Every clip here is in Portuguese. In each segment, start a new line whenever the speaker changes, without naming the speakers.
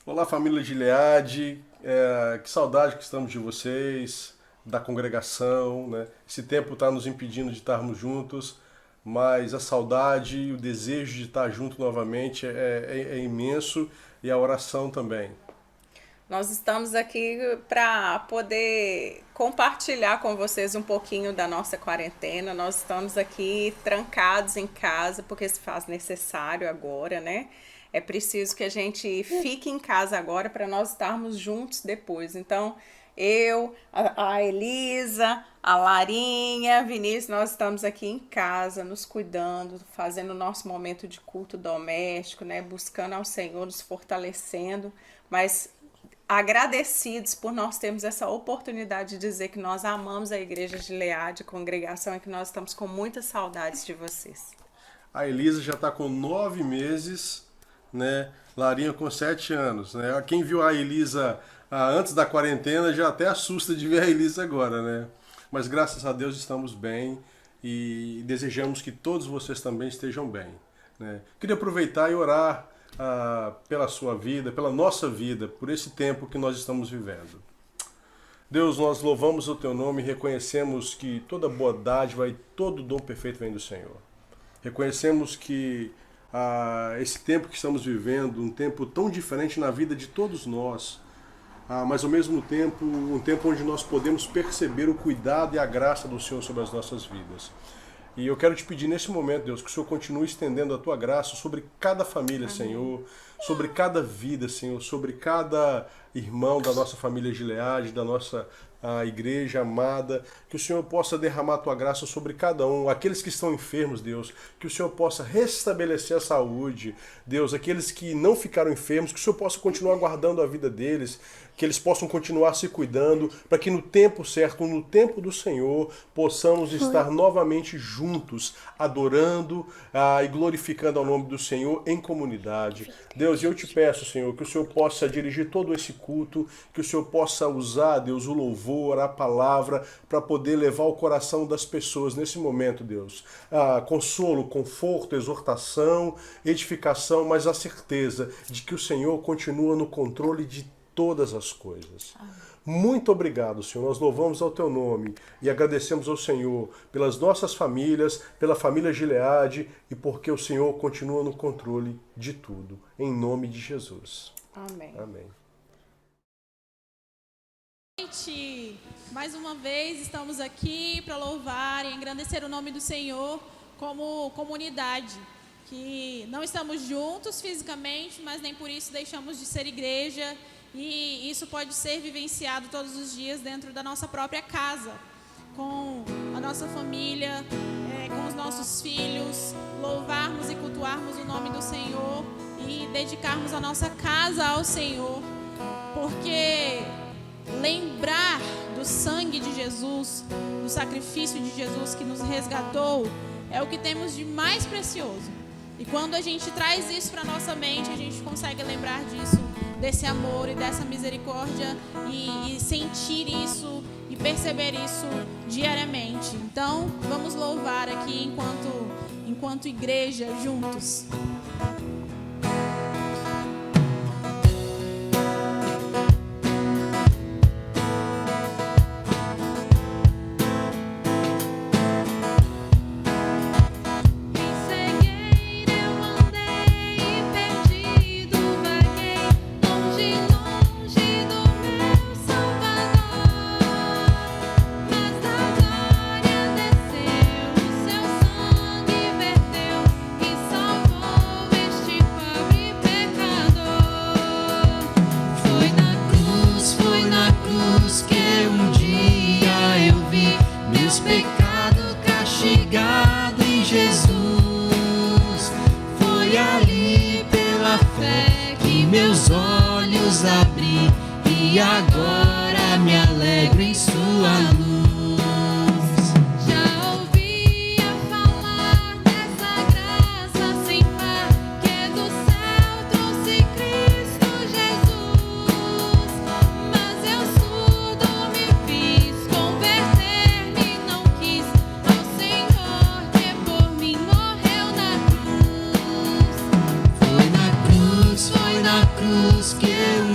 Olá, família Gileade, que saudade que estamos de vocês, da congregação, né? Esse tempo está nos impedindo de estarmos juntos, mas a saudade e o desejo de estar junto novamente é imenso, e a oração também.
Nós estamos aqui para poder compartilhar com vocês um pouquinho da nossa quarentena. Nós estamos aqui trancados em casa porque se faz necessário agora, né? É preciso que a gente fique em casa agora para nós estarmos juntos depois. Então, a Elisa, a Larinha, Vinícius, nós estamos aqui em casa, nos cuidando, fazendo o nosso momento de culto doméstico, né? Buscando ao Senhor, nos fortalecendo, mas agradecidos por nós termos essa oportunidade de dizer que nós amamos a Igreja Gileade, a congregação, e que nós estamos com muitas saudades de vocês.
A Elisa já está com 9 meses, né? Larinha com 7 anos, né? Quem viu a Elisa antes da quarentena já até assusta de ver a Elisa agora, né? Mas graças a Deus estamos bem e desejamos que todos vocês também estejam bem, né? Queria aproveitar e orar pela sua vida, pela nossa vida, por esse tempo que nós estamos vivendo. Deus, nós louvamos o Teu nome e reconhecemos que toda boa dádiva e todo dom perfeito vem do Senhor. Reconhecemos que esse tempo que estamos vivendo, um tempo tão diferente na vida de todos nós, mas ao mesmo tempo, um tempo onde nós podemos perceber o cuidado e a graça do Senhor sobre as nossas vidas. E eu quero te pedir nesse momento, Deus, que o Senhor continue estendendo a Tua graça sobre cada família, Amém. Senhor, sobre cada vida, Senhor, sobre cada irmão da nossa família Gileade, da nossa igreja amada, que o Senhor possa derramar a Tua graça sobre cada um, aqueles que estão enfermos, Deus, que o Senhor possa restabelecer a saúde, Deus, aqueles que não ficaram enfermos, que o Senhor possa continuar guardando a vida deles, que eles possam continuar se cuidando, para que no tempo certo, no tempo do Senhor, possamos estar novamente juntos, adorando e glorificando ao nome do Senhor em comunidade. Deus, eu te peço, Senhor, que o Senhor possa dirigir todo esse culto, que o Senhor possa usar, Deus, o louvor, a palavra, para poder levar ao coração das pessoas nesse momento, Deus. Consolo, conforto, exortação, edificação, mas a certeza de que o Senhor continua no controle de todas as coisas. Amém. Muito obrigado, Senhor. Nós louvamos ao Teu nome e agradecemos ao Senhor pelas nossas famílias, pela família Gileade e porque o Senhor continua no controle de tudo. Em nome de Jesus.
Amém.
Amém.
Mais uma vez estamos aqui para louvar e engrandecer o nome do Senhor como comunidade, que não estamos juntos fisicamente, mas nem por isso deixamos de ser igreja, e isso pode ser vivenciado todos os dias dentro da nossa própria casa, com a nossa família, com os nossos filhos, louvarmos e cultuarmos o nome do Senhor e dedicarmos a nossa casa ao Senhor, porque lembrar do sangue de Jesus, do sacrifício de Jesus que nos resgatou, é o que temos de mais precioso. E quando a gente traz isso para nossa mente, a gente consegue lembrar disso, desse amor e dessa misericórdia e sentir isso e perceber isso diariamente. Então, vamos louvar aqui enquanto igreja juntos.
Foi na cruz que eu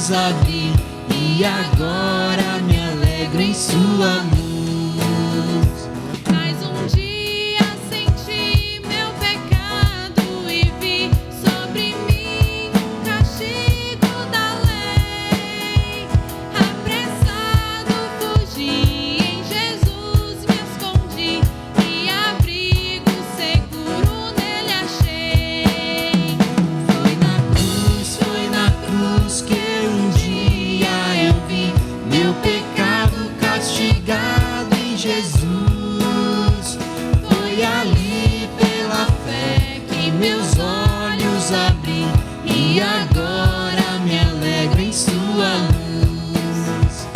olhos abri e agora me alegro em sua luz.
Mais um dia senti meu pecado e vi sobre mim o castigo da lei. Apressado fugi, em Jesus me escondi e abrigo seguro nele achei.
Foi na cruz que um dia eu vi meu pecado castigado em Jesus. Foi ali pela fé que meus olhos abri e agora me alegro em sua luz.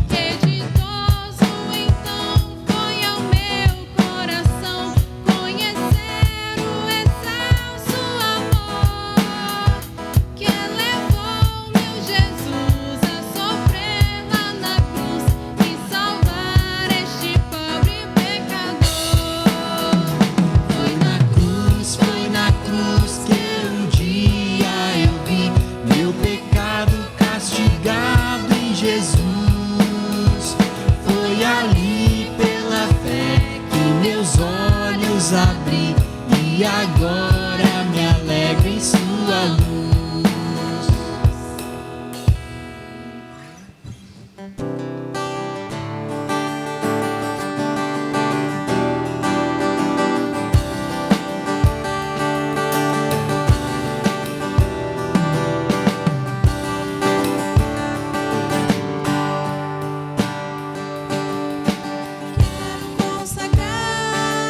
Que ditoso então foi ao meu coração conhecer o excelso amor que levou meu Jesus a sofrer lá na cruz e salvar este pobre pecador.
Foi na cruz que um dia eu vi meu pecado castigado em Jesus. Foi ali pela fé que meus olhos abri e agora me alegro em sua luz.
Consagrar meu lar a ti,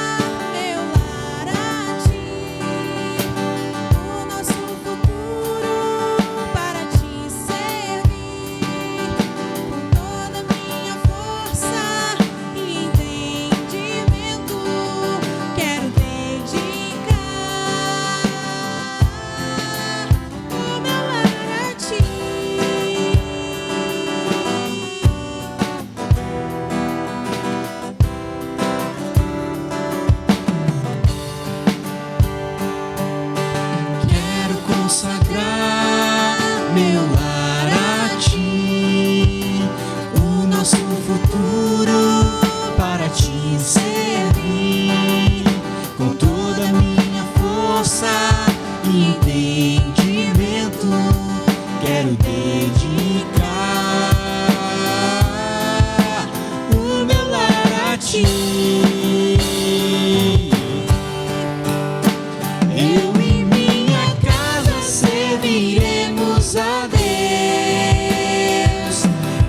o nosso futuro para te servir, com toda minha força e entendimento, quero dedicar o meu lar a ti.
Quero consagrar meu lar a ti, o nosso futuro para te servir, com toda a minha força e entendimento, quero dedicar o meu lar a ti. Eu e minha casa serviremos a Deus.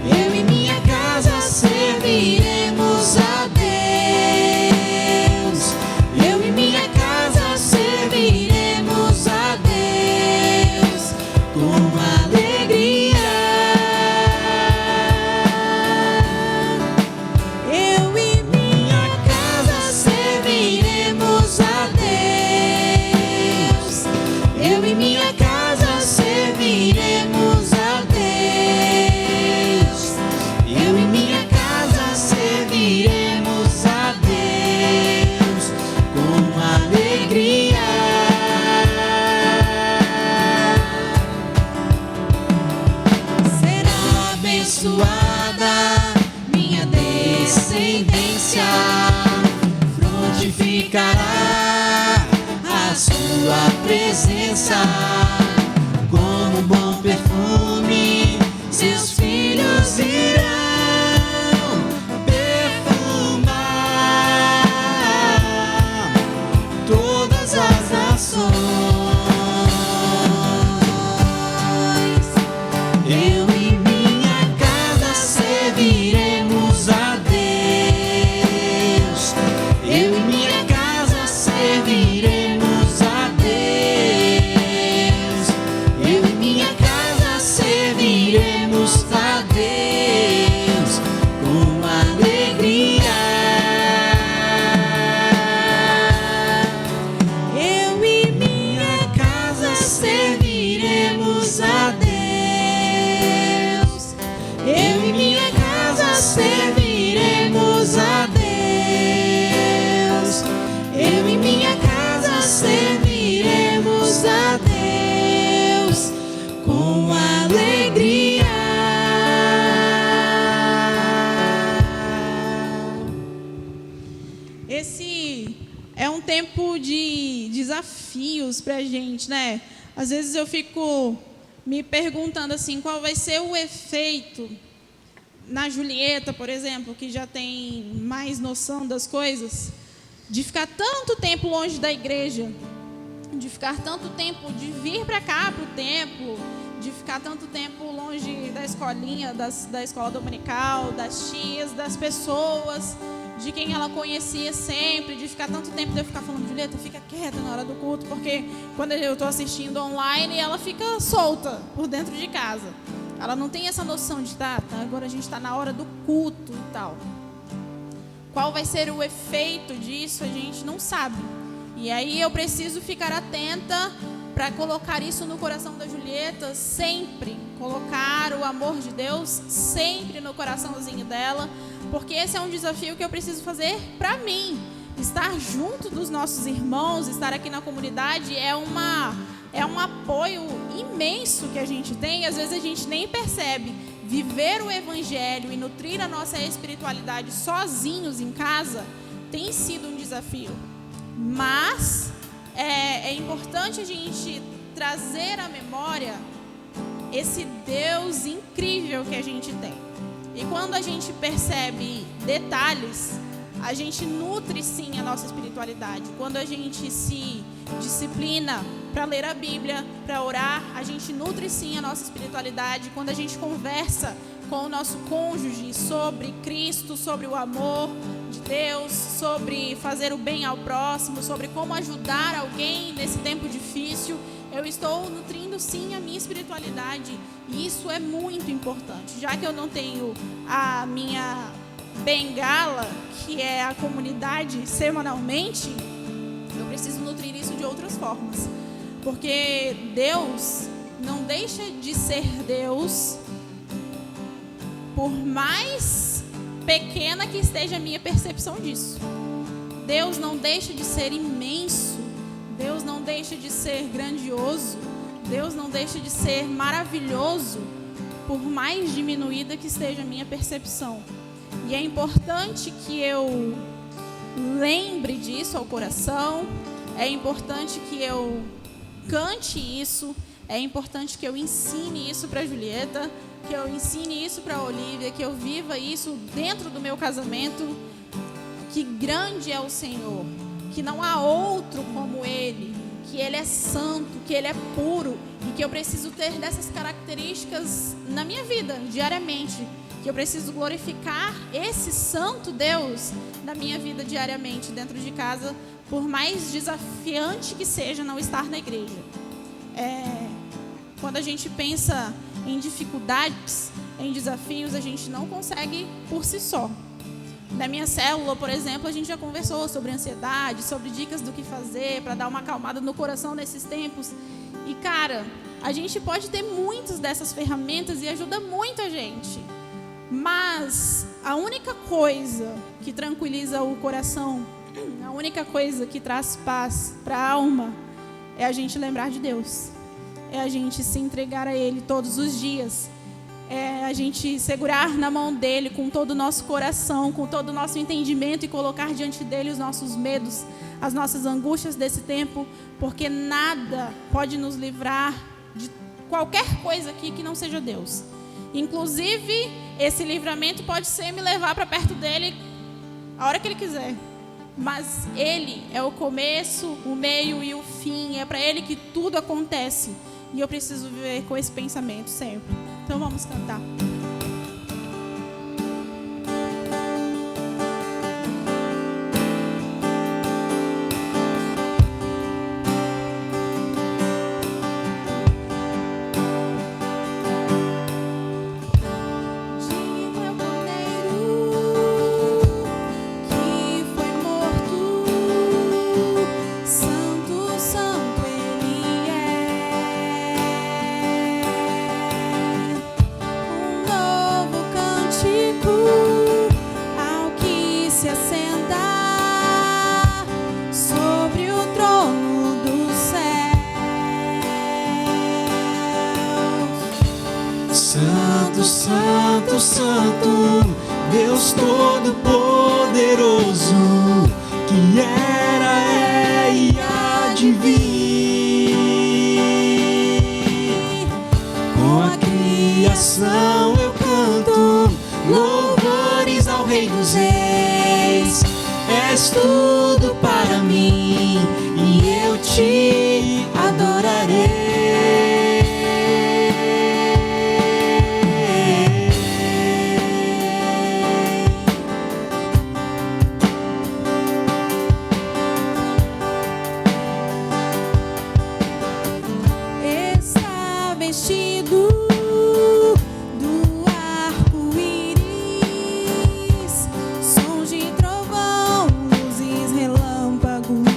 Eu e minha casa serviremos a Deus. Eu e minha casa serviremos a Deus com alegria. Eu e minha casa serviremos a Deus. Eu e minha casa serviremos a Deus. Eu e minha casa serviremos a Deus com alegria. Será abençoada minha descendência, frutificará a sua presença, como um bom perfume, seus filhos irão perfumar todas as nações. Eu e minha casa serviremos a Deus. Eu e minha casa serviremos a Deus.
tempo de desafios para a gente, né? Às vezes eu fico me perguntando assim, qual vai ser o efeito na Julieta, por exemplo, que já tem mais noção das coisas, de ficar tanto tempo longe da igreja, de ficar tanto tempo, de vir para cá, para o templo, de ficar tanto tempo longe da escolinha, da escola dominical, das tias, das pessoas, de quem ela conhecia sempre, de ficar tanto tempo de eu ficar falando, Julieta, fica quieta na hora do culto, porque quando eu estou assistindo online, ela fica solta por dentro de casa. Ela não tem essa noção de, agora a gente está na hora do culto e tal. Qual vai ser o efeito disso, a gente não sabe. E aí eu preciso ficar atenta para colocar isso no coração da Julieta sempre. Colocar o amor de Deus sempre no coraçãozinho dela. Porque esse é um desafio que eu preciso fazer para mim. Estar junto dos nossos irmãos, estar aqui na comunidade é um apoio imenso que a gente tem. E às vezes a gente nem percebe. Viver o evangelho e nutrir a nossa espiritualidade sozinhos em casa tem sido um desafio. Mas é importante a gente trazer à memória esse Deus incrível que a gente tem. E quando a gente percebe detalhes, a gente nutre sim a nossa espiritualidade. Quando a gente se disciplina para ler a Bíblia, para orar, a gente nutre sim a nossa espiritualidade. Quando a gente conversa com o nosso cônjuge sobre Cristo, sobre o amor de Deus, sobre fazer o bem ao próximo, sobre como ajudar alguém nesse tempo difícil, eu estou nutrindo sim a minha espiritualidade. E isso é muito importante. Já que eu não tenho a minha bengala, que é a comunidade semanalmente, eu preciso nutrir isso de outras formas. Porque Deus não deixa de ser Deus, por mais pequena que esteja a minha percepção disso. Deus não deixa de ser imenso. Deus não deixa de ser grandioso. Deus não deixa de ser maravilhoso, por mais diminuída que esteja a minha percepção. E é importante que eu lembre disso ao coração. É importante que eu cante isso. É importante que eu ensine isso para a Julieta, que eu ensine isso para a Olivia, que eu viva isso dentro do meu casamento. Que grande é o Senhor, que não há outro como Ele, que Ele é santo, que Ele é puro e que eu preciso ter dessas características na minha vida, diariamente. Que eu preciso glorificar esse santo Deus na minha vida diariamente, dentro de casa, por mais desafiante que seja não estar na igreja. Quando a gente pensa em dificuldades, em desafios, a gente não consegue por si só. Na minha célula, por exemplo, a gente já conversou sobre ansiedade, sobre dicas do que fazer para dar uma acalmada no coração nesses tempos. E, cara, a gente pode ter muitas dessas ferramentas e ajuda muito a gente. Mas a única coisa que tranquiliza o coração, a única coisa que traz paz para a alma, é a gente lembrar de Deus. É a gente se entregar a Ele todos os dias. É a gente segurar na mão dEle com todo o nosso coração, com todo o nosso entendimento e colocar diante dEle os nossos medos, as nossas angústias desse tempo, porque nada pode nos livrar de qualquer coisa aqui que não seja Deus. Inclusive, esse livramento pode ser me levar para perto dEle a hora que Ele quiser. Mas Ele é o começo, o meio e o fim. É para Ele que tudo acontece. E eu preciso viver com esse pensamento sempre. Então vamos cantar.
Santo, Santo, Deus Todo-Poderoso, que era, vir. Com a criação eu canto louvores ao Rei dos Reis. És tudo para mim e eu te adorarei.
Está vestido do arco-íris, sons de trovão, luzes, relâmpagos,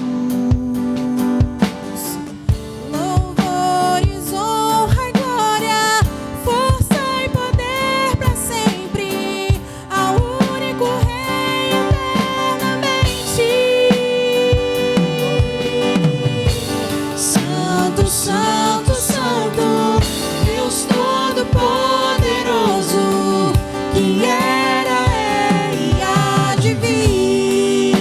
louvores, honra e glória, força e poder para sempre, ao único Rei eternamente. Santo, Santo, Santo, Deus Todo-Poderoso, que era, é e há de vir.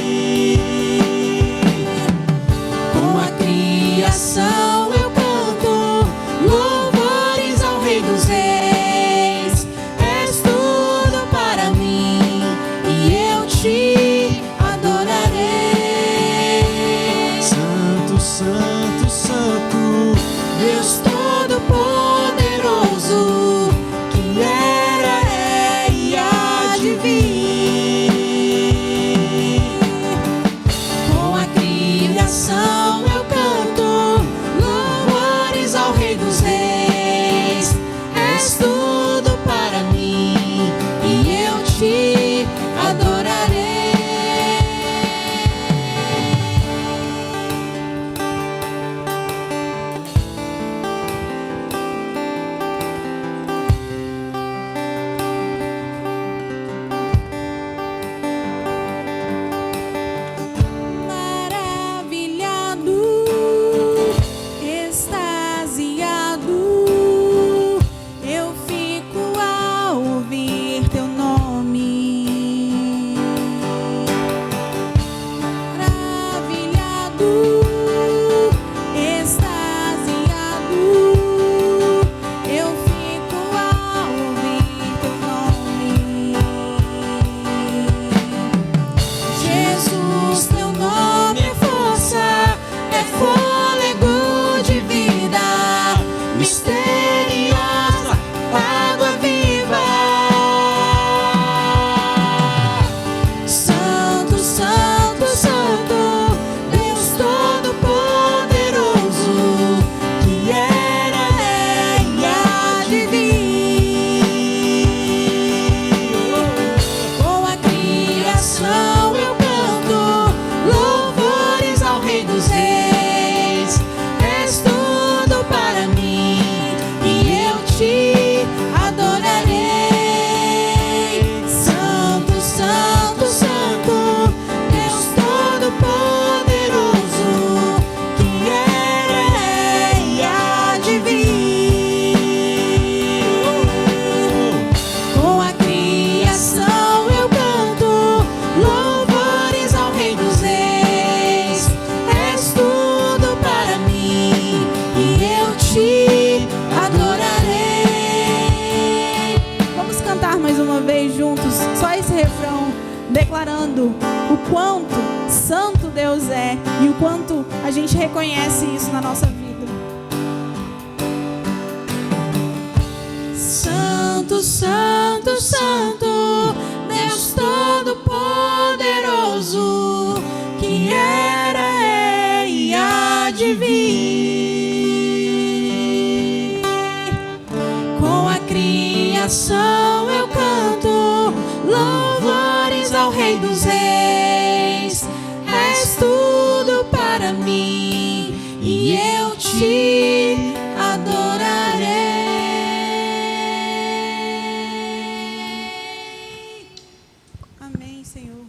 Com a criação eu canto louvores ao Rei dos Reis. És tudo para mim e eu te adorarei.
Santo, Santo, Santo,
Deus Todo-Poderoso, que era, é e há de vir. Com a criação eu canto louvores ao Rei dos Reis. És tudo para mim e eu te adorarei. Maravilhado, extasiado, eu fico ao ouvir teu nome. Maravilhado, extasiado, eu fico ao ouvir teu nome. Jesus, teu nome é força, é fôlego de vida, misteriosa, água viva. Santo, Santo, Santo, Deus Todo-Poderoso, que era, é e há de vir. Com a criação eu canto louvores ao Rei dos Reis. És tudo para mim e eu te adorarei. Santo, Santo, Santo, Deus Todo-Poderoso, que era, é e há de vir. Com a criação eu canto louvores ao Rei dos Reis. És tudo para mim e eu te adorarei. Vamos cantar mais uma vez juntos, só esse refrão, declarando o quanto santo Deus é e o quanto a gente reconhece isso na nossa vida. Santo, Santo, Santo, Deus Todo-Poderoso, que era, é e há de vir. Com a criação eu canto louvores ao Rei dos Reis. És tudo para mim e eu te adorarei. Amém, Senhor.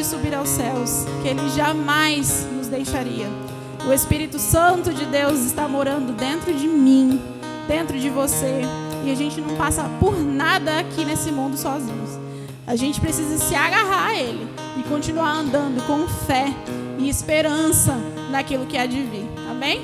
subir aos céus, que Ele jamais nos deixaria. O Espírito Santo de Deus está morando dentro de mim, dentro de você, e a gente não passa por nada aqui nesse mundo sozinhos. A gente precisa se agarrar a Ele e continuar andando com fé e esperança naquilo que há de vir. Amém?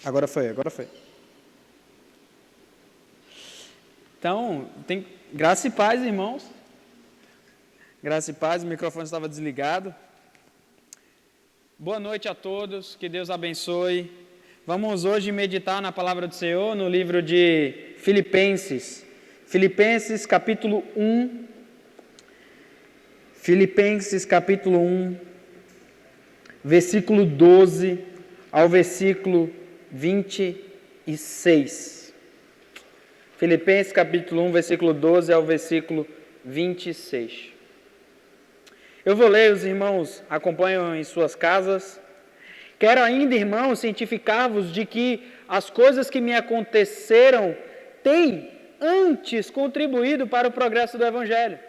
Agora foi. Então, tem graça e paz, irmãos. Graça e paz, o microfone estava desligado. Boa noite a todos, que Deus abençoe. Vamos hoje meditar na palavra do Senhor no livro de Filipenses. Filipenses capítulo 1. Filipenses capítulo 1, versículo 12 ao versículo 26. Filipenses capítulo 1, versículo 12 ao versículo 26. Eu vou ler, os irmãos acompanham em suas casas. Quero ainda, irmãos, cientificar-vos de que as coisas que me aconteceram têm antes contribuído para o progresso do Evangelho,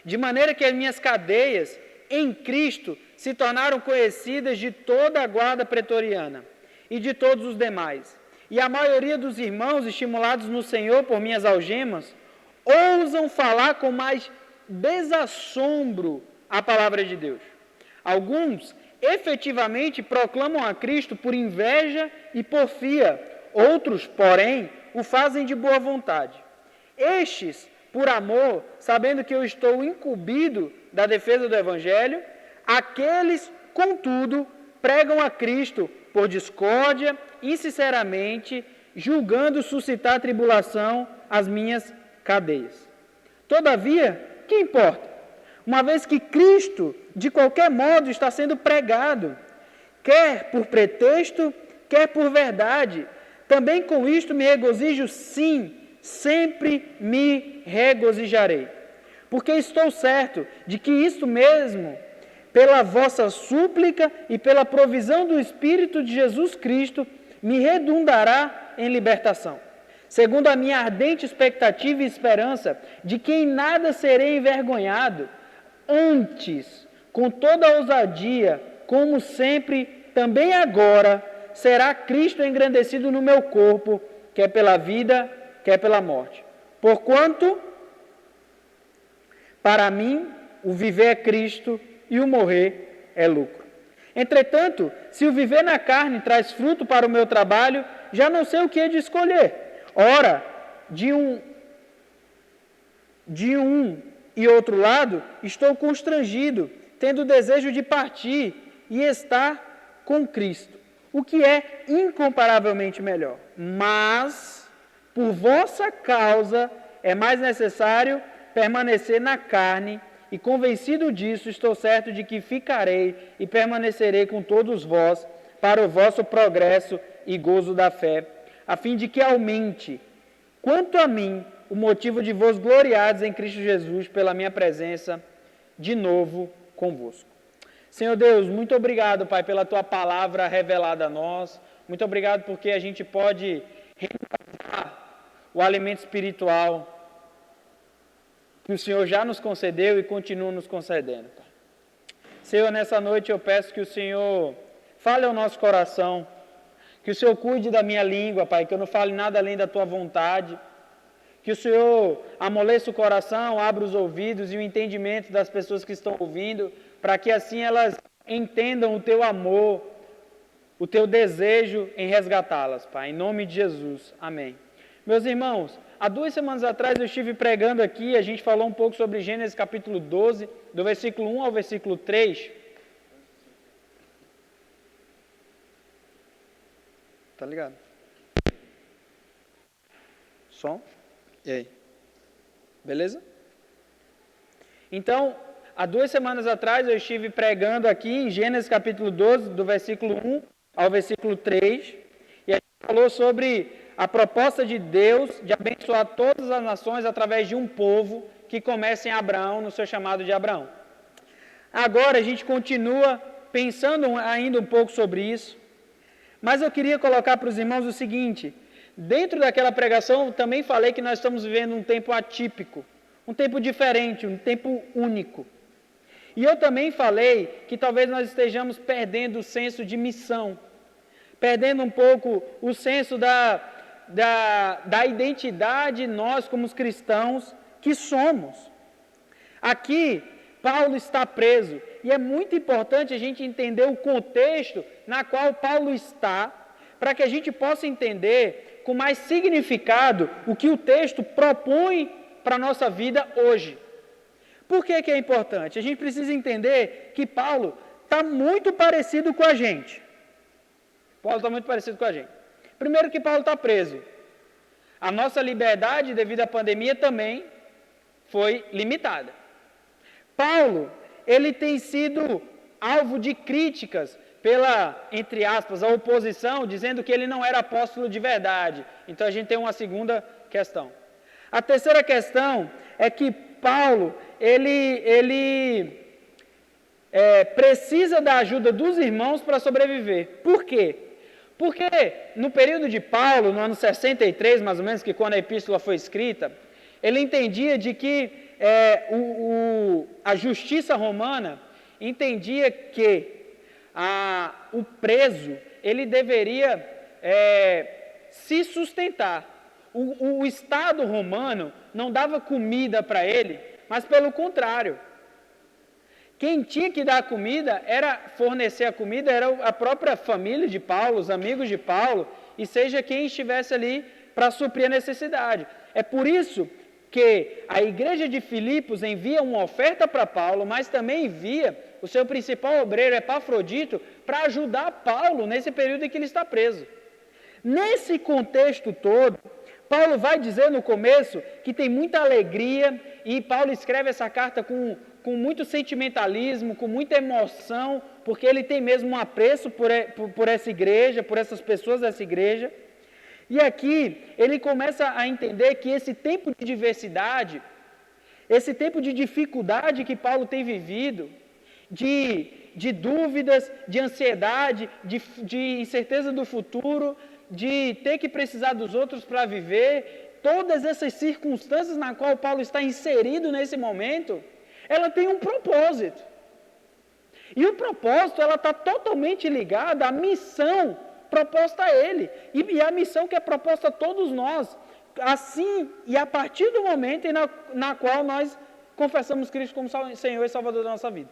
de maneira que as minhas cadeias em Cristo se tornaram conhecidas de toda a guarda pretoriana e de todos os demais. E a maioria dos irmãos, estimulados no Senhor por minhas algemas, ousam falar com mais desassombro a palavra de Deus. Alguns efetivamente proclamam a Cristo por inveja e porfia, outros, porém, o fazem de boa vontade. Estes, por amor, sabendo que eu estou incumbido da defesa do Evangelho, aqueles, contudo, pregam a Cristo por discórdia, insinceramente, julgando suscitar tribulação às minhas cadeias. Todavia, que importa? Uma vez que Cristo, de qualquer modo, está sendo pregado, quer por pretexto, quer por verdade, também com isto me regozijo, sim, sempre me regozijarei. Porque estou certo de que isto mesmo, pela vossa súplica e pela provisão do Espírito de Jesus Cristo, me redundará em libertação. Segundo a minha ardente expectativa e esperança de que em nada serei envergonhado, antes, com toda a ousadia, como sempre, também agora, será Cristo engrandecido no meu corpo, quer pela vida, quer pela morte. Porquanto, para mim, o viver é Cristo e o morrer é lucro. Entretanto, se o viver na carne traz fruto para o meu trabalho, já não sei o que é de escolher. Ora, de um e outro lado, estou constrangido, tendo o desejo de partir e estar com Cristo, o que é incomparavelmente melhor. Mas, por vossa causa, é mais necessário permanecer na carne, e convencido disso, estou certo de que ficarei e permanecerei com todos vós para o vosso progresso e gozo da fé, a fim de que aumente, quanto a mim, o motivo de vos gloriardes em Cristo Jesus pela minha presença de novo convosco. Senhor Deus, muito obrigado, Pai, pela Tua palavra revelada a nós. Muito obrigado porque a gente pode renovar o alimento espiritual que o Senhor já nos concedeu e continua nos concedendo, Pai. Senhor, nessa noite eu peço que o Senhor fale ao nosso coração, que o Senhor cuide da minha língua, Pai, que eu não fale nada além da Tua vontade, que o Senhor amoleça o coração, abra os ouvidos e o entendimento das pessoas que estão ouvindo, para que assim elas entendam o Teu amor, o Teu desejo em resgatá-las, Pai, em nome de Jesus, amém. Meus irmãos, há 2 semanas atrás eu estive pregando aqui, a gente falou um pouco sobre Gênesis capítulo 12, do versículo 1 ao versículo 3. Tá ligado? Som? E aí? Beleza? Então, há 2 semanas atrás eu estive pregando aqui em Gênesis capítulo 12, do versículo 1 ao versículo 3, e a gente falou sobre a proposta de Deus de abençoar todas as nações através de um povo que começa em Abraão, no seu chamado de Abraão. Agora a gente continua pensando ainda um pouco sobre isso, mas eu queria colocar para os irmãos o seguinte: dentro daquela pregação eu também falei que nós estamos vivendo um tempo atípico, um tempo diferente, um tempo único. E eu também falei que talvez nós estejamos perdendo o senso de missão, perdendo um pouco o senso da identidade nós como os cristãos que somos. Aqui, Paulo está preso, e é muito importante a gente entender o contexto na qual Paulo está, para que a gente possa entender com mais significado o que o texto propõe para a nossa vida hoje. Por que é importante? A gente precisa entender que Paulo está muito parecido com a gente. Paulo está muito parecido com a gente. Primeiro que Paulo está preso. A nossa liberdade devido à pandemia também foi limitada. Paulo, ele tem sido alvo de críticas pela, entre aspas, a oposição, dizendo que ele não era apóstolo de verdade. Então a gente tem uma segunda questão. A terceira questão é que Paulo, ele precisa da ajuda dos irmãos para sobreviver. Por quê? Porque no período de Paulo, no ano 63, mais ou menos, que quando a epístola foi escrita, ele entendia de que a justiça romana entendia que o preso, ele deveria se sustentar. O Estado romano não dava comida para ele, mas pelo contrário. Quem tinha que dar comida, fornecer a comida, era a própria família de Paulo, os amigos de Paulo, e seja quem estivesse ali para suprir a necessidade. É por isso que a igreja de Filipos envia uma oferta para Paulo, mas também envia o seu principal obreiro, Epafrodito, para ajudar Paulo nesse período em que ele está preso. Nesse contexto todo, Paulo vai dizer no começo que tem muita alegria, e Paulo escreve essa carta com muito sentimentalismo, com muita emoção, porque ele tem mesmo um apreço por essa igreja, por essas pessoas dessa igreja. E aqui ele começa a entender que esse tempo de diversidade, esse tempo de dificuldade que Paulo tem vivido, de dúvidas, de ansiedade, de incerteza do futuro, de ter que precisar dos outros para viver, todas essas circunstâncias na qual Paulo está inserido nesse momento, ela tem um propósito. E o propósito, ela está totalmente ligada à missão proposta a ele. E a missão que é proposta a todos nós. Assim, e a partir do momento na qual nós confessamos Cristo como Senhor e Salvador da nossa vida.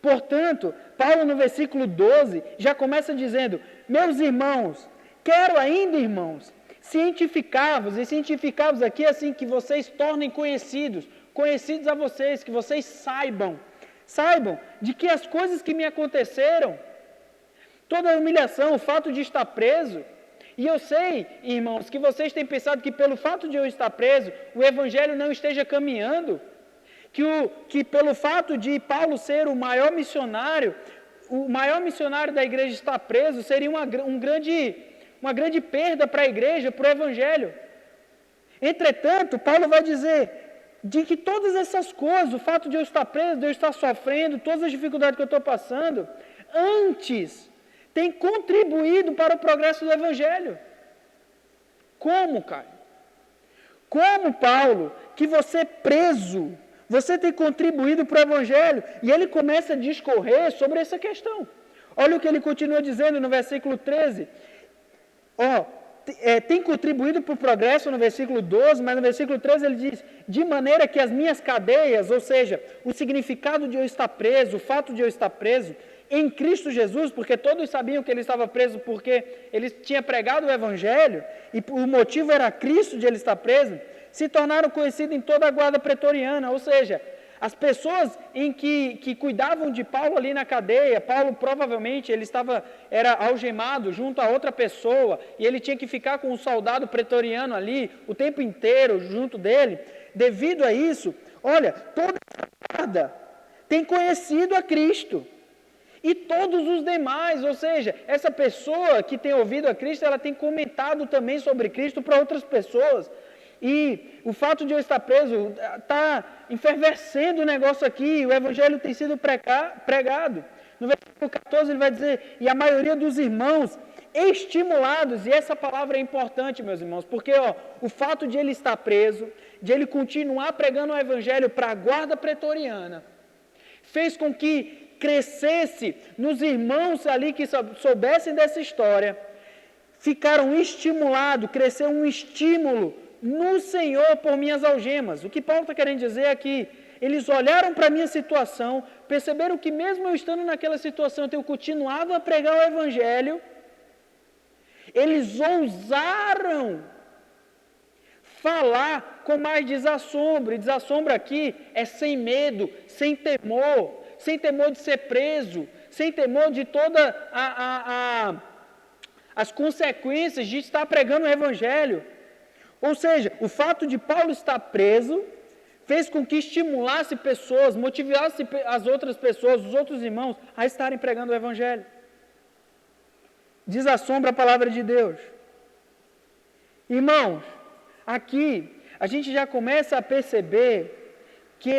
Portanto, Paulo no versículo 12 já começa dizendo: meus irmãos, quero ainda, irmãos, cientificar-vos aqui assim que vocês tornem conhecidos a vocês, que vocês saibam de que as coisas que me aconteceram, toda a humilhação, o fato de estar preso, e eu sei, irmãos, que vocês têm pensado que pelo fato de eu estar preso, o evangelho não esteja caminhando, que pelo fato de Paulo ser o maior missionário da igreja estar preso, seria uma grande perda para a igreja, para o evangelho. Entretanto, Paulo vai dizer de que todas essas coisas, o fato de eu estar preso, de eu estar sofrendo, todas as dificuldades que eu estou passando, antes tem contribuído para o progresso do evangelho. Como, Caio? Como, Paulo, que você preso, você tem contribuído para o evangelho? E ele começa a discorrer sobre essa questão. Olha o que ele continua dizendo no versículo 13. Tem contribuído para o progresso no versículo 12, mas no versículo 13 ele diz: de maneira que as minhas cadeias, ou seja, o significado de eu estar preso, o fato de eu estar preso, em Cristo Jesus, porque todos sabiam que ele estava preso porque ele tinha pregado o Evangelho, e o motivo era Cristo de ele estar preso, se tornaram conhecidos em toda a guarda pretoriana, ou seja, as pessoas que cuidavam de Paulo ali na cadeia, Paulo provavelmente era algemado junto a outra pessoa, e ele tinha que ficar com um soldado pretoriano ali o tempo inteiro junto dele. Devido a isso, olha, toda a guarda tem conhecido a Cristo. E todos os demais, ou seja, essa pessoa que tem ouvido a Cristo, ela tem comentado também sobre Cristo para outras pessoas. E o fato de eu estar preso está enfervescendo o negócio aqui, o Evangelho tem sido pregado. No versículo 14 ele vai dizer, e a maioria dos irmãos estimulados, e essa palavra é importante, meus irmãos, porque o fato de ele estar preso, de ele continuar pregando o Evangelho para a guarda pretoriana, fez com que crescesse nos irmãos ali que soubessem dessa história, ficaram estimulados, cresceu um estímulo no Senhor por minhas algemas. O que Paulo está querendo dizer é que eles olharam para a minha situação, perceberam que mesmo eu estando naquela situação, eu tenho continuado a pregar o Evangelho, eles ousaram falar com mais desassombro, e desassombro aqui é sem medo, sem temor de ser preso, sem temor de todas as consequências de estar pregando o Evangelho. Ou seja, o fato de Paulo estar preso fez com que estimulasse pessoas, motivasse as outras pessoas, os outros irmãos, a estarem pregando o Evangelho. Desassombra a palavra de Deus. Irmãos, aqui a gente já começa a perceber que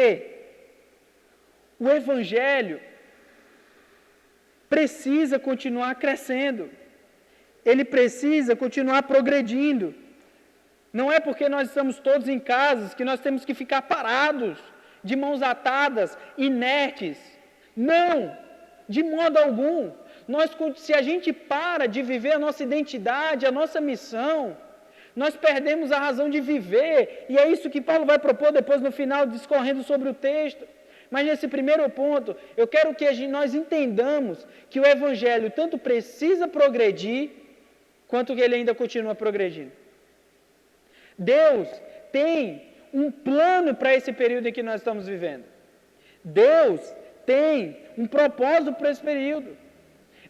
o Evangelho precisa continuar crescendo. Ele precisa continuar progredindo. Não é porque nós estamos todos em casas que nós temos que ficar parados, de mãos atadas, inertes. Não, de modo algum. Se a gente para de viver a nossa identidade, a nossa missão, nós perdemos a razão de viver. E é isso que Paulo vai propor depois no final, discorrendo sobre o texto. Mas nesse primeiro ponto, eu quero que nós entendamos que o Evangelho tanto precisa progredir, quanto que ele ainda continua progredindo. Deus tem um plano para esse período em que nós estamos vivendo. Deus tem um propósito para esse período.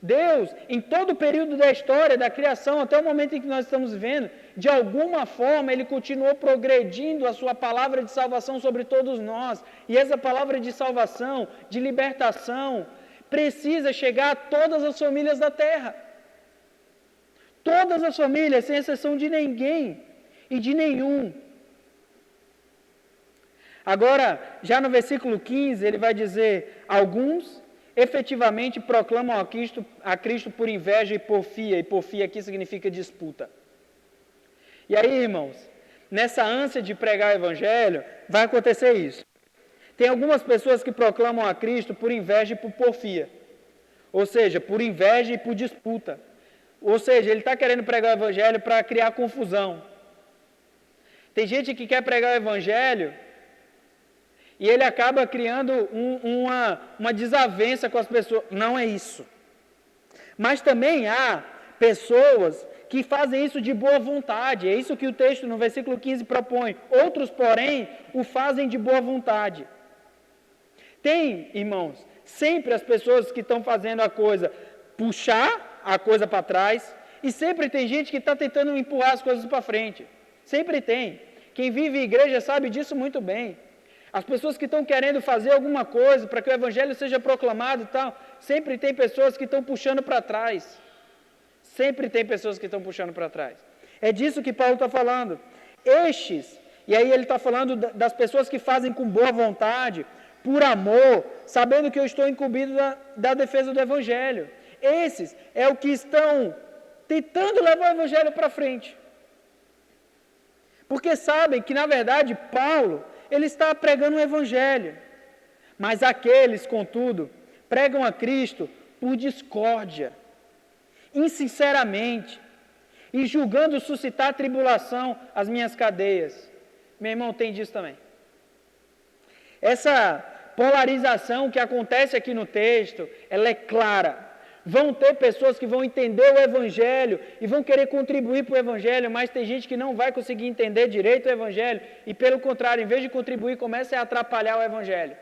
Deus, em todo o período da história, da criação, até o momento em que nós estamos vivendo, de alguma forma Ele continuou progredindo a sua palavra de salvação sobre todos nós. E essa palavra de salvação, de libertação, precisa chegar a todas as famílias da terra. Todas as famílias, sem exceção de ninguém e de nenhum. Agora, já no versículo 15, ele vai dizer, alguns efetivamente proclamam a Cristo por inveja e porfia aqui significa disputa. E aí, irmãos, nessa ânsia de pregar o Evangelho, vai acontecer isso. Tem algumas pessoas que proclamam a Cristo por inveja e por porfia, ou seja, por inveja e por disputa. Ou seja, ele está querendo pregar o Evangelho para criar confusão. Tem gente que quer pregar o Evangelho e ele acaba criando uma desavença com as pessoas. Não é isso. Mas também há pessoas que fazem isso de boa vontade. É isso que o texto no versículo 15 propõe. Outros, porém, o fazem de boa vontade. Tem, irmãos, sempre as pessoas que estão fazendo a coisa, puxar a coisa para trás, e sempre tem gente que está tentando empurrar as coisas para frente. Sempre tem. Quem vive em igreja sabe disso muito bem. As pessoas que estão querendo fazer alguma coisa para que o Evangelho seja proclamado e tal, sempre tem pessoas que estão puxando para trás. Sempre tem pessoas que estão puxando para trás. É disso que Paulo está falando. Estes, e aí ele está falando das pessoas que fazem com boa vontade, por amor, sabendo que eu estou incumbido da defesa do Evangelho. Esses é o que estão tentando levar o Evangelho para frente. Porque sabem que, na verdade, Paulo, ele está pregando o Evangelho. Mas aqueles, contudo, pregam a Cristo por discórdia, insinceramente, e julgando suscitar tribulação às minhas cadeias. Meu irmão, tem disso também. Essa polarização que acontece aqui no texto, ela é clara. Vão ter pessoas que vão entender o Evangelho e vão querer contribuir para o Evangelho, mas tem gente que não vai conseguir entender direito o Evangelho e, pelo contrário, em vez de contribuir, começa a atrapalhar o Evangelho.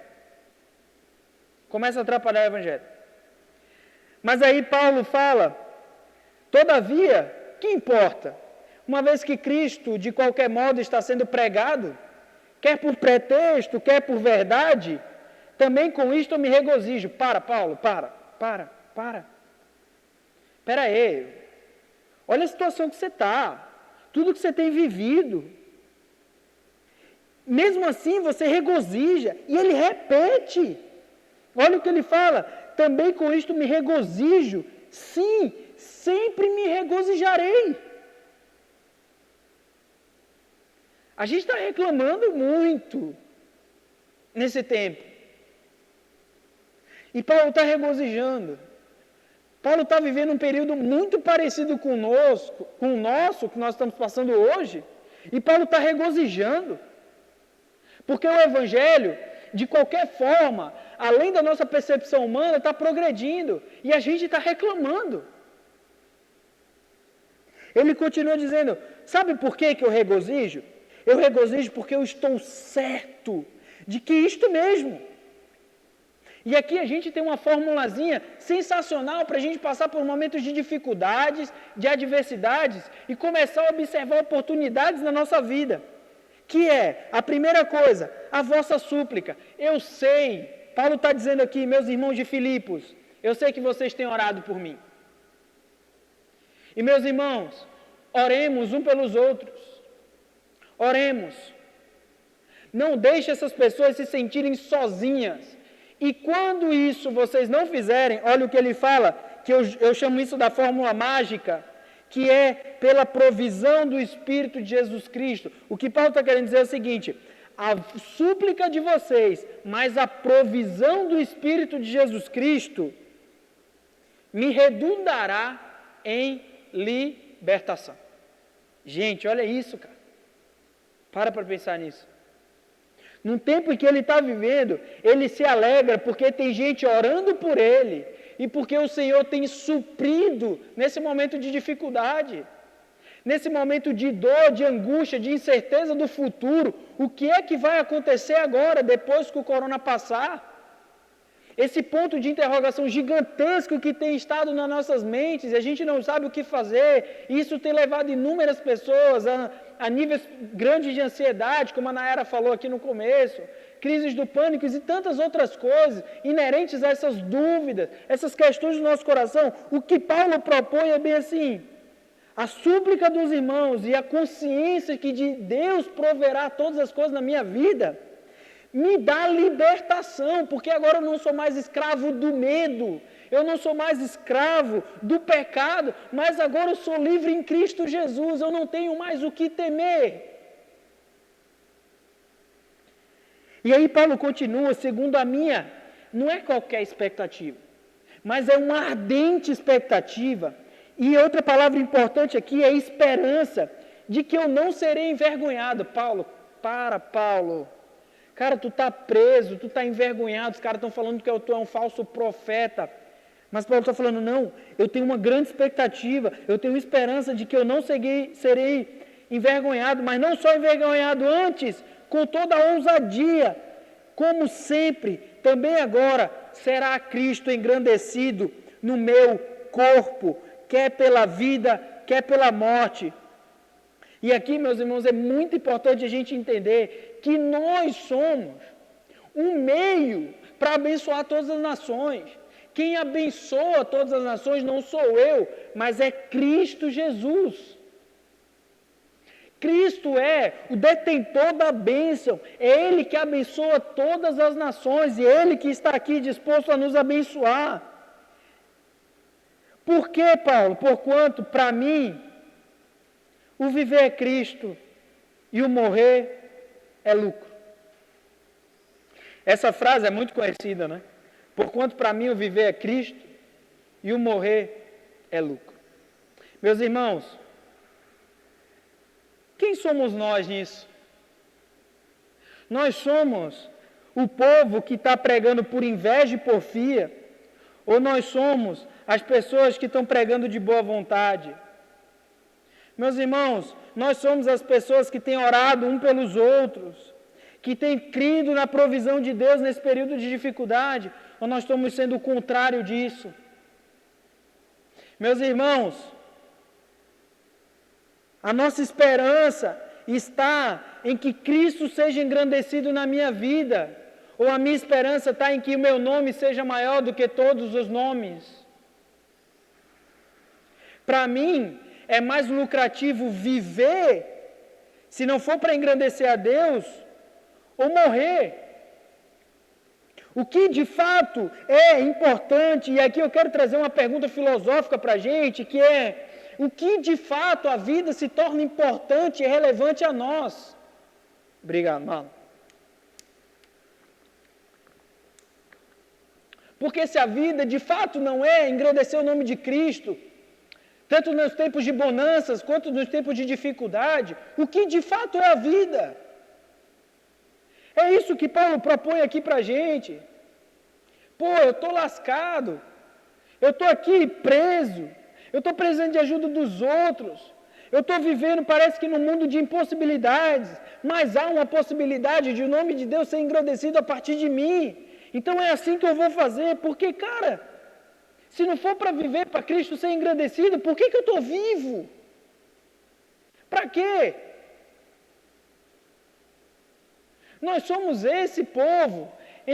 Começa a atrapalhar o Evangelho. Mas aí Paulo fala, todavia, que importa? Uma vez que Cristo, de qualquer modo, está sendo pregado, quer por pretexto, quer por verdade, também com isto eu me regozijo. Para, Paulo, para. Espera aí. Olha a situação que você está. Tudo que você tem vivido. Mesmo assim, você regozija. E ele repete. Olha o que ele fala. Também com isto me regozijo. Sim, sempre me regozijarei. A gente está reclamando muito nesse tempo. E Paulo está regozijando. Paulo está vivendo um período muito parecido com o nosso, que nós estamos passando hoje. E Paulo está regozijando. Porque o Evangelho, de qualquer forma, além da nossa percepção humana, está progredindo. E a gente está reclamando. Ele continua dizendo, sabe por que eu regozijo? Eu regozijo porque eu estou certo de que isto mesmo. E aqui a gente tem uma formulazinha sensacional para a gente passar por momentos de dificuldades, de adversidades e começar a observar oportunidades na nossa vida. Que é, a primeira coisa, a vossa súplica. Eu sei, Paulo está dizendo aqui, meus irmãos de Filipos, eu sei que vocês têm orado por mim. E meus irmãos, oremos um pelos outros. Oremos. Não deixe essas pessoas se sentirem sozinhas. E quando isso vocês não fizerem, olha o que ele fala, que eu chamo isso da fórmula mágica, que é pela provisão do Espírito de Jesus Cristo. O que Paulo está querendo dizer é o seguinte, a súplica de vocês, mais a provisão do Espírito de Jesus Cristo, me redundará em libertação. Gente, olha isso, cara. Para pensar nisso. Num tempo em que ele está vivendo, ele se alegra porque tem gente orando por ele e porque o Senhor tem suprido nesse momento de dificuldade, nesse momento de dor, de angústia, de incerteza do futuro. O que é que vai acontecer agora, depois que o corona passar? Esse ponto de interrogação gigantesco que tem estado nas nossas mentes, e a gente não sabe o que fazer, e isso tem levado inúmeras pessoas a níveis grandes de ansiedade, como a Nayara falou aqui no começo, crises do pânico e tantas outras coisas inerentes a essas dúvidas, essas questões do nosso coração. O que Paulo propõe é bem assim, a súplica dos irmãos e a consciência que de Deus proverá todas as coisas na minha vida, me dá libertação, porque agora eu não sou mais escravo do medo, eu não sou mais escravo do pecado, mas agora eu sou livre em Cristo Jesus, eu não tenho mais o que temer. E aí Paulo continua, segundo a minha, não é qualquer expectativa, mas é uma ardente expectativa, e outra palavra importante aqui é esperança, de que eu não serei envergonhado. Paulo, Paulo. Cara, tu está preso, tu está envergonhado, os caras estão falando que tu é um falso profeta. Mas Paulo está falando, não, eu tenho uma grande expectativa, eu tenho esperança de que eu não serei envergonhado, mas não só envergonhado antes, com toda a ousadia, como sempre, também agora será Cristo engrandecido no meu corpo, quer pela vida, quer pela morte. E aqui, meus irmãos, é muito importante a gente entender que nós somos um meio para abençoar todas as nações. Quem abençoa todas as nações não sou eu, mas é Cristo Jesus. Cristo é o detentor da bênção, é Ele que abençoa todas as nações e Ele que está aqui disposto a nos abençoar. Por que, Paulo? Porquanto, para mim, o viver é Cristo e o morrer é lucro. Essa frase é muito conhecida, né? Porquanto para mim o viver é Cristo e o morrer é lucro. Meus irmãos, quem somos nós nisso? Nós somos o povo que está pregando por inveja e porfia, ou nós somos as pessoas que estão pregando de boa vontade? Meus irmãos, nós somos as pessoas que têm orado um pelos outros, que têm crido na provisão de Deus nesse período de dificuldade, ou nós estamos sendo o contrário disso? Meus irmãos, a nossa esperança está em que Cristo seja engrandecido na minha vida, ou a minha esperança está em que o meu nome seja maior do que todos os nomes? Para mim, é mais lucrativo viver, se não for para engrandecer a Deus, ou morrer. O que de fato é importante, e aqui eu quero trazer uma pergunta filosófica para a gente, que é: o que de fato a vida se torna importante e relevante a nós? Obrigado, mano. Porque se a vida de fato não é engrandecer o nome de Cristo, tanto nos tempos de bonanças quanto nos tempos de dificuldade, o que de fato é a vida? É isso que Paulo propõe aqui para a gente. Pô, eu estou lascado, eu estou aqui preso, eu estou precisando de ajuda dos outros, eu estou vivendo, parece que num mundo de impossibilidades, mas há uma possibilidade de o nome de Deus ser engrandecido a partir de mim. Então é assim que eu vou fazer, porque, cara, se não for para viver para Cristo ser engrandecido, por que eu estou vivo? Para quê? Nós somos esse povo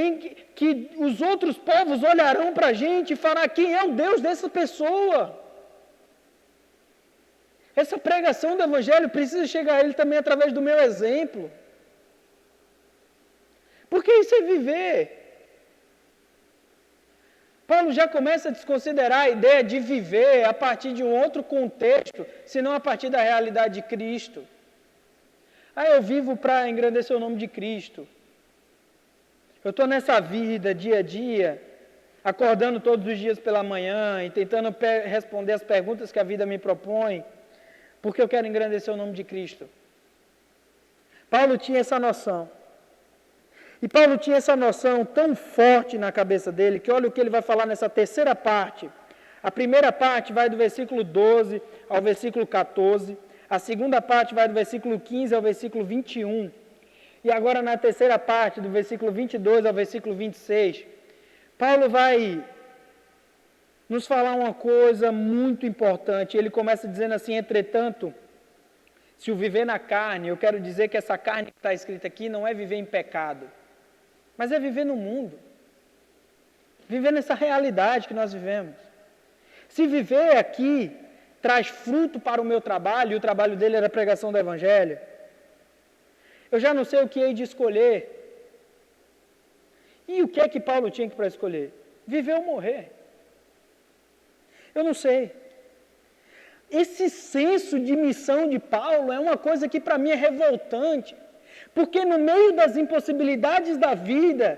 em que os outros povos olharão para a gente e falarão: quem é o Deus dessa pessoa? Essa pregação do Evangelho precisa chegar a ele também através do meu exemplo. Porque isso é viver. Paulo já começa a desconsiderar a ideia de viver a partir de um outro contexto, senão a partir da realidade de Cristo. Eu vivo para engrandecer o nome de Cristo. Eu estou nessa vida, dia a dia, acordando todos os dias pela manhã e tentando responder as perguntas que a vida me propõe, porque eu quero engrandecer o nome de Cristo. Paulo tinha essa noção. E Paulo tinha essa noção tão forte na cabeça dele, que olha o que ele vai falar nessa terceira parte. A primeira parte vai do versículo 12 ao versículo 14. A segunda parte vai do versículo 15 ao versículo 21. E agora na terceira parte, do versículo 22 ao versículo 26, Paulo vai nos falar uma coisa muito importante. Ele começa dizendo assim: entretanto, se o viver na carne, eu quero dizer que essa carne que está escrita aqui não é viver em pecado, mas é viver no mundo. Viver nessa realidade que nós vivemos. Se viver aqui traz fruto para o meu trabalho, e o trabalho dele era a pregação do Evangelho, eu já não sei o que hei de escolher. E o que é que Paulo tinha para escolher? Viver ou morrer? Eu não sei. Esse senso de missão de Paulo é uma coisa que para mim é revoltante, porque no meio das impossibilidades da vida,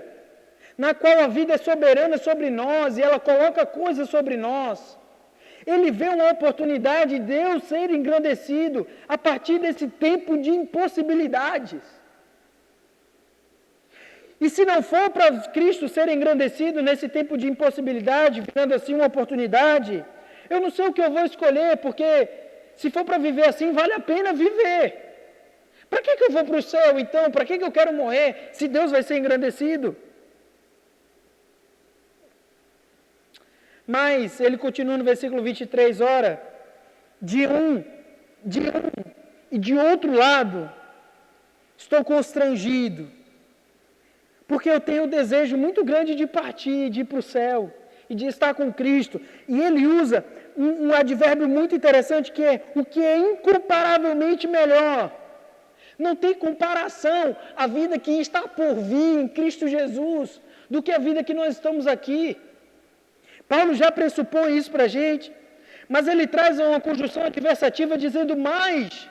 na qual a vida é soberana sobre nós e ela coloca coisas sobre nós, ele vê uma oportunidade de Deus ser engrandecido a partir desse tempo de impossibilidades. E se não for para Cristo ser engrandecido nesse tempo de impossibilidade, virando assim uma oportunidade, eu não sei o que eu vou escolher, porque se for para viver assim, vale a pena viver. Para que eu vou para o céu então? Para que eu quero morrer se Deus vai ser engrandecido? Mas ele continua no versículo 23, ora, de um e de outro lado, estou constrangido, porque eu tenho um desejo muito grande de partir, de ir para o céu, e de estar com Cristo. E ele usa um advérbio muito interessante, que é o que é incomparavelmente melhor. Não tem comparação a vida que está por vir em Cristo Jesus, do que a vida que nós estamos aqui. Paulo já pressupõe isso para a gente, mas ele traz uma conjunção adversativa dizendo: mais,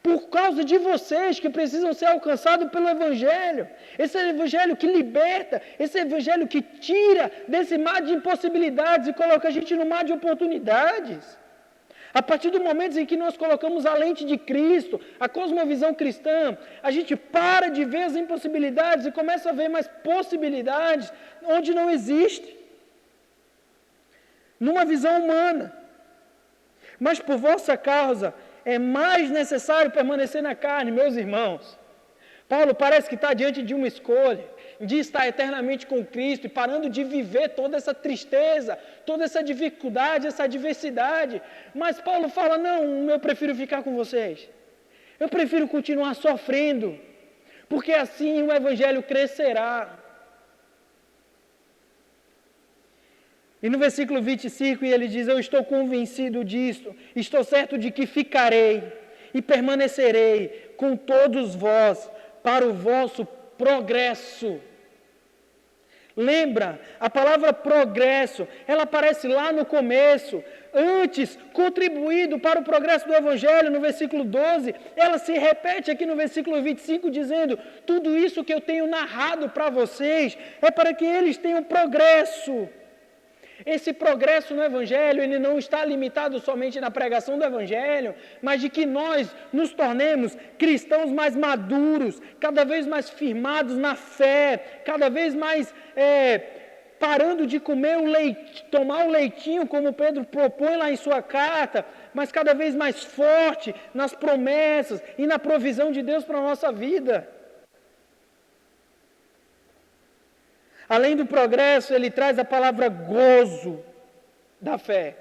por causa de vocês que precisam ser alcançados pelo Evangelho, esse Evangelho que liberta, esse Evangelho que tira desse mar de impossibilidades e coloca a gente no mar de oportunidades. A partir do momento em que nós colocamos a lente de Cristo, a cosmovisão cristã, a gente para de ver as impossibilidades e começa a ver mais possibilidades onde não existe. Numa visão humana. Mas por vossa causa é mais necessário permanecer na carne, meus irmãos. Paulo parece que está diante de uma escolha, de estar eternamente com Cristo e parando de viver toda essa tristeza, toda essa dificuldade, essa adversidade. Mas Paulo fala, não, eu prefiro ficar com vocês. Eu prefiro continuar sofrendo, porque assim o Evangelho crescerá. E no versículo 25 ele diz, eu estou convencido disto, estou certo de que ficarei e permanecerei com todos vós para o vosso progresso. Lembra, a palavra progresso, ela aparece lá no começo, antes, contribuído para o progresso do Evangelho, no versículo 12, ela se repete aqui no versículo 25, dizendo, tudo isso que eu tenho narrado para vocês, é para que eles tenham progresso. Esse progresso no Evangelho, ele não está limitado somente na pregação do Evangelho, mas de que nós nos tornemos cristãos mais maduros, cada vez mais firmados na fé, cada vez mais parando de comer o leite, tomar o leitinho, como Pedro propõe lá em sua carta, mas cada vez mais forte nas promessas e na provisão de Deus para a nossa vida. Além do progresso, ele traz a palavra gozo da fé.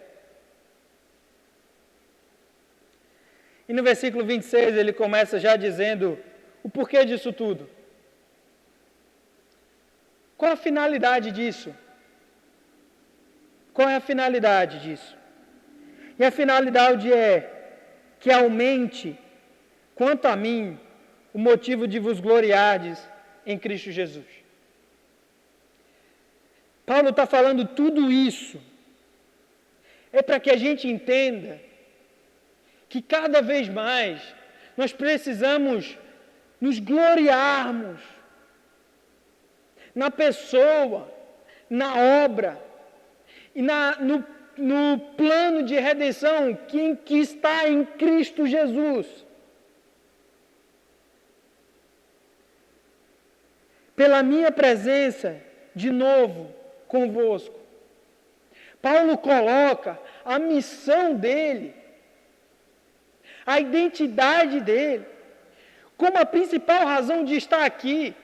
E no versículo 26 ele começa já dizendo o porquê disso tudo. Qual a finalidade disso? Qual é a finalidade disso? E a finalidade é que aumente, quanto a mim, o motivo de vos gloriardes em Cristo Jesus. Paulo está falando tudo isso, é para que a gente entenda que cada vez mais nós precisamos nos gloriarmos na pessoa, na obra e no plano de redenção que está em Cristo Jesus. Pela minha presença, de novo, convosco. Paulo coloca a missão dele, a identidade dele, como a principal razão de estar aqui.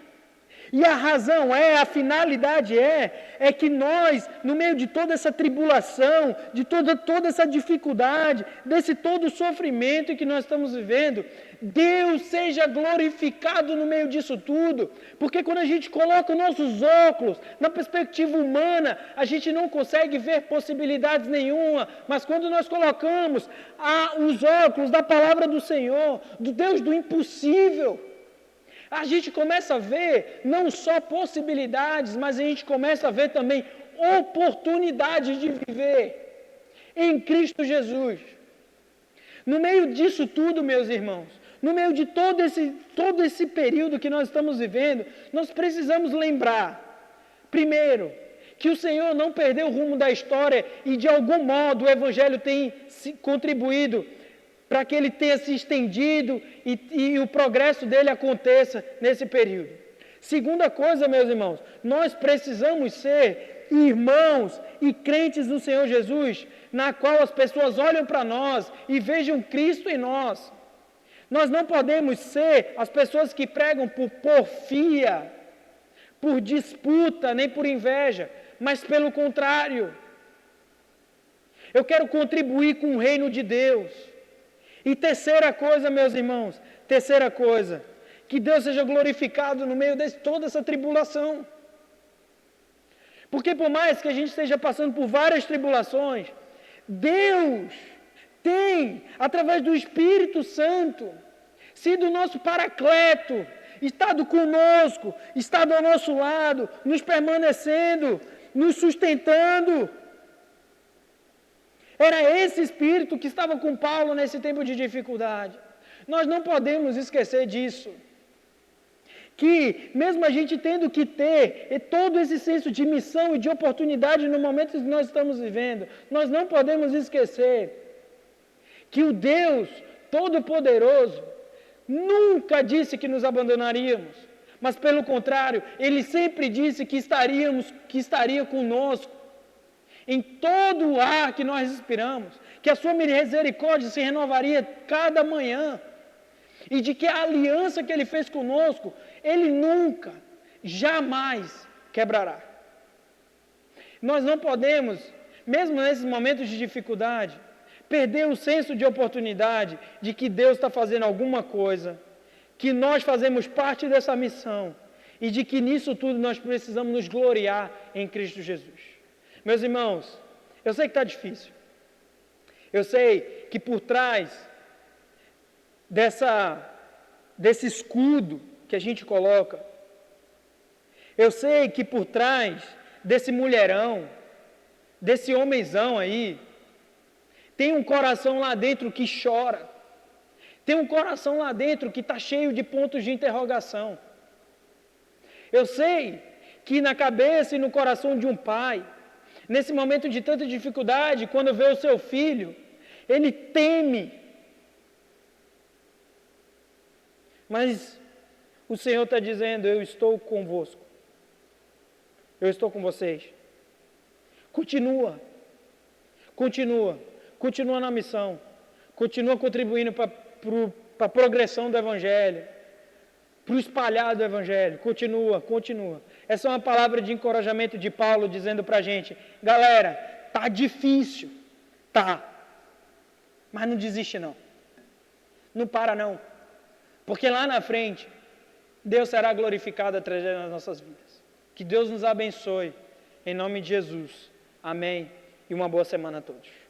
E a razão a finalidade é que nós, no meio de toda essa tribulação, de toda essa dificuldade, desse todo sofrimento que nós estamos vivendo, Deus seja glorificado no meio disso tudo, porque quando a gente coloca os nossos óculos na perspectiva humana, a gente não consegue ver possibilidades nenhuma, mas quando nós colocamos os óculos da palavra do Senhor, do Deus do impossível, a gente começa a ver não só possibilidades, mas a gente começa a ver também oportunidades de viver em Cristo Jesus. No meio disso tudo, meus irmãos, no meio de todo esse período que nós estamos vivendo, nós precisamos lembrar, primeiro, que o Senhor não perdeu o rumo da história e de algum modo o Evangelho tem contribuído para que ele tenha se estendido e o progresso dele aconteça nesse período. Segunda coisa, meus irmãos, nós precisamos ser irmãos e crentes no Senhor Jesus, na qual as pessoas olham para nós e vejam Cristo em nós. Nós não podemos ser as pessoas que pregam por porfia, por disputa, nem por inveja, mas pelo contrário. Eu quero contribuir com o reino de Deus. E terceira coisa, meus irmãos, que Deus seja glorificado no meio de toda essa tribulação. Porque por mais que a gente esteja passando por várias tribulações, Deus tem, através do Espírito Santo, sido o nosso paracleto, estado conosco, estado ao nosso lado, nos permanecendo, nos sustentando. Era esse Espírito que estava com Paulo nesse tempo de dificuldade. Nós não podemos esquecer disso. Que mesmo a gente tendo que ter todo esse senso de missão e de oportunidade no momento que nós estamos vivendo, nós não podemos esquecer que o Deus Todo-Poderoso nunca disse que nos abandonaríamos, mas pelo contrário, Ele sempre disse que estaria conosco em todo o ar que nós respiramos, que a sua misericórdia se renovaria cada manhã, e de que a aliança que Ele fez conosco, Ele nunca, jamais quebrará. Nós não podemos, mesmo nesses momentos de dificuldade, perder o senso de oportunidade de que Deus está fazendo alguma coisa, que nós fazemos parte dessa missão e de que nisso tudo nós precisamos nos gloriar em Cristo Jesus. Meus irmãos, eu sei que está difícil. Eu sei que por trás desse escudo que a gente coloca, eu sei que por trás desse mulherão, desse homenzão aí, tem um coração lá dentro que chora. Tem um coração lá dentro que está cheio de pontos de interrogação. Eu sei que na cabeça e no coração de um pai, nesse momento de tanta dificuldade, quando vê o seu filho, ele teme. Mas o Senhor está dizendo: eu estou convosco. Eu estou com vocês. Continua na missão. Continua contribuindo para a progressão do Evangelho, para o espalhar do Evangelho. Continua. Essa é uma palavra de encorajamento de Paulo, dizendo para a gente: galera, tá difícil, tá, mas não desiste não. Não para não. Porque lá na frente, Deus será glorificado através das nossas vidas. Que Deus nos abençoe, em nome de Jesus. Amém. E uma boa semana a todos.